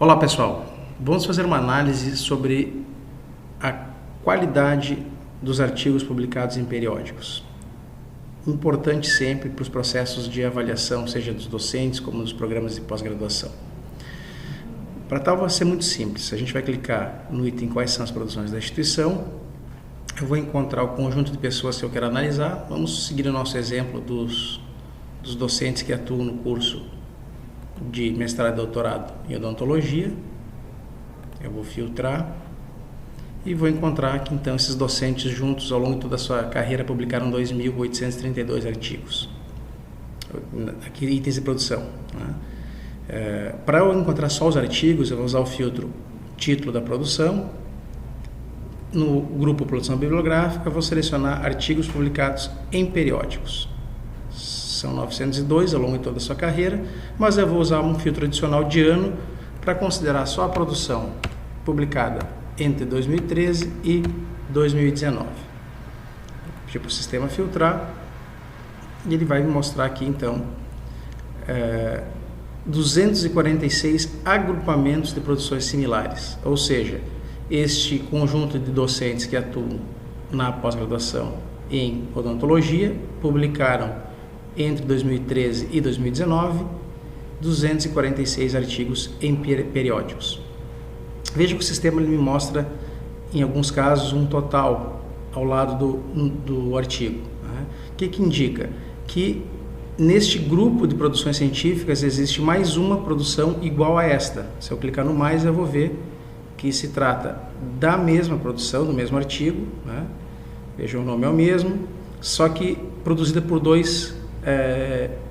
Olá pessoal, vamos fazer uma análise sobre a qualidade dos artigos publicados em periódicos. Importante sempre para os processos de avaliação, seja dos docentes como dos programas de pós-graduação. Para tal vai ser muito simples, a gente vai clicar no item quais são as produções da instituição, eu vou encontrar o conjunto de pessoas que eu quero analisar, vamos seguir o nosso exemplo dos docentes que atuam no curso de mestrado e doutorado em odontologia. Eu vou filtrar e vou encontrar que então esses docentes juntos ao longo de toda a sua carreira publicaram 2.832 artigos. Aqui itens de produção, né? Para eu encontrar só os artigos, eu vou usar o filtro título da produção. No grupo produção bibliográfica, eu vou selecionar artigos publicados em periódicos. São 902 ao longo de toda a sua carreira, mas eu vou usar um filtro adicional de ano para considerar só a produção publicada entre 2013 e 2019. Vou pedir para o sistema filtrar e ele vai me mostrar aqui então 246 agrupamentos de produções similares, ou seja, este conjunto de docentes que atuam na pós-graduação em odontologia publicaram entre 2013 e 2019, 246 artigos em periódicos. Veja que o sistema me mostra, em alguns casos, um total ao lado do artigo. Né? O que indica? Que neste grupo de produções científicas existe mais uma produção igual a esta. Se eu clicar no mais, eu vou ver que se trata da mesma produção, do mesmo artigo. Né? Veja, o nome é o mesmo, só que produzida por dois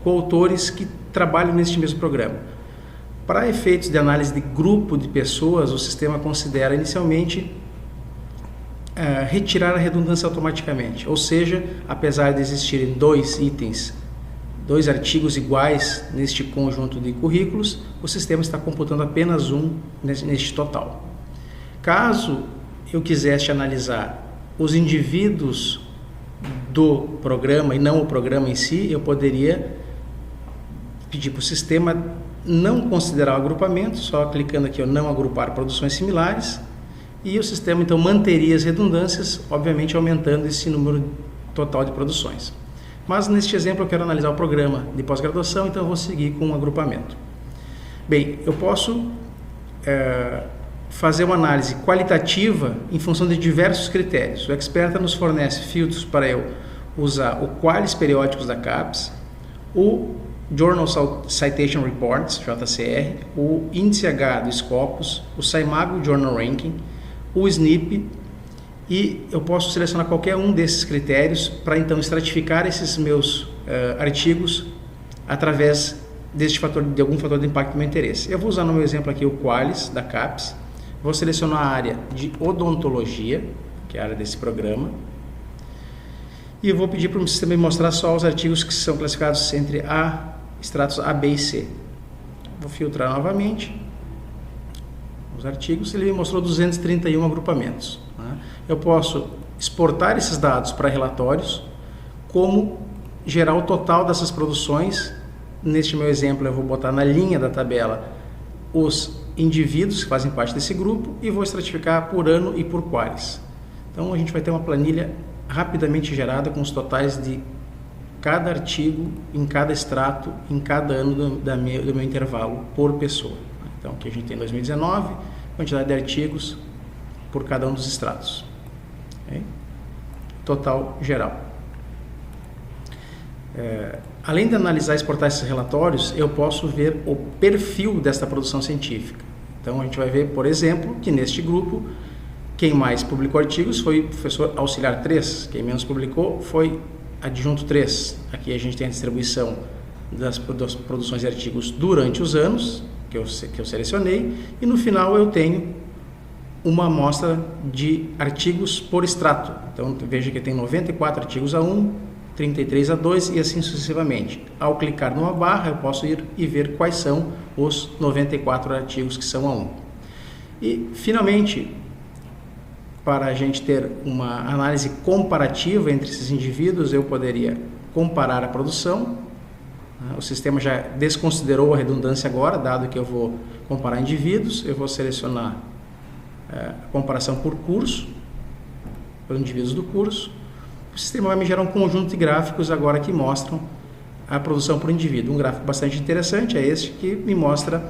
coautores que trabalham neste mesmo programa. Para efeitos de análise de grupo de pessoas, o sistema considera inicialmente retirar a redundância automaticamente, ou seja, apesar de existirem dois itens, dois artigos iguais neste conjunto de currículos, o sistema está computando apenas um neste total. Caso eu quisesse analisar os indivíduos do programa e não o programa em si, eu poderia pedir para o sistema não considerar o agrupamento, só clicando aqui, não agrupar produções similares, e o sistema então manteria as redundâncias, obviamente aumentando esse número total de produções. Mas neste exemplo eu quero analisar o programa de pós-graduação, então eu vou seguir com um agrupamento. Bem, eu posso fazer uma análise qualitativa em função de diversos critérios. O Experta nos fornece filtros para eu usar o Qualis Periódicos da CAPES, o Journal Citation Reports, JCR, o Índice H do Scopus, o SciMago Journal Ranking, o SNP, e eu posso selecionar qualquer um desses critérios para então estratificar esses meus artigos através de algum fator de impacto do meu interesse. Eu vou usar no meu exemplo aqui o Qualis da CAPES. Vou selecionar a área de odontologia, que é a área desse programa, e eu vou pedir para o sistema me mostrar só os artigos que são classificados entre estratos A, B e C. Vou filtrar novamente os artigos, ele me mostrou 231 agrupamentos. Né? Eu posso exportar esses dados para relatórios, como gerar o total dessas produções. Neste meu exemplo, eu vou botar na linha da tabela os indivíduos que fazem parte desse grupo e vou estratificar por ano e por Qualis. Então a gente vai ter uma planilha rapidamente gerada com os totais de cada artigo, em cada extrato, em cada ano do meu intervalo por pessoa. Então aqui a gente tem 2019, quantidade de artigos por cada um dos extratos. Okay? Total geral. Além de analisar e exportar esses relatórios, eu posso ver o perfil desta produção científica. Então a gente vai ver, por exemplo, que neste grupo, quem mais publicou artigos foi o professor auxiliar 3, quem menos publicou foi adjunto 3. Aqui a gente tem a distribuição das produções de artigos durante os anos, que eu selecionei, e no final eu tenho uma amostra de artigos por extrato. Então veja que tem 94 artigos A1, 33 a 2 e assim sucessivamente. Ao clicar numa barra, eu posso ir e ver quais são os 94 artigos que são A1. E, finalmente, para a gente ter uma análise comparativa entre esses indivíduos, eu poderia comparar a produção O sistema já desconsiderou a redundância agora, dado que eu vou comparar indivíduos, eu vou selecionar a comparação por curso, por indivíduos do curso. O sistema vai me gerar um conjunto de gráficos agora que mostram a produção por indivíduo. Um gráfico bastante interessante é este, que me mostra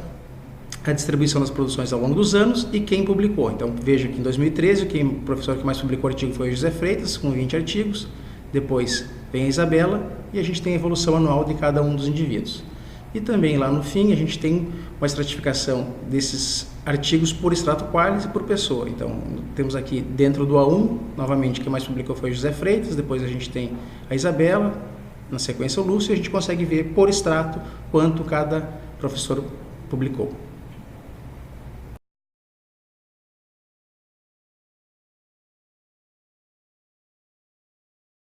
a distribuição das produções ao longo dos anos e quem publicou. Então veja que em 2013 o professor que mais publicou artigo foi o José Freitas, com 20 artigos, depois vem a Isabela e a gente tem a evolução anual de cada um dos indivíduos. E também lá no fim a gente tem uma estratificação desses artigos por extrato qualis e por pessoa. Então temos aqui dentro do A1, novamente quem mais publicou foi o José Freitas, depois a gente tem a Isabela, na sequência o Lúcio, e a gente consegue ver por extrato quanto cada professor publicou.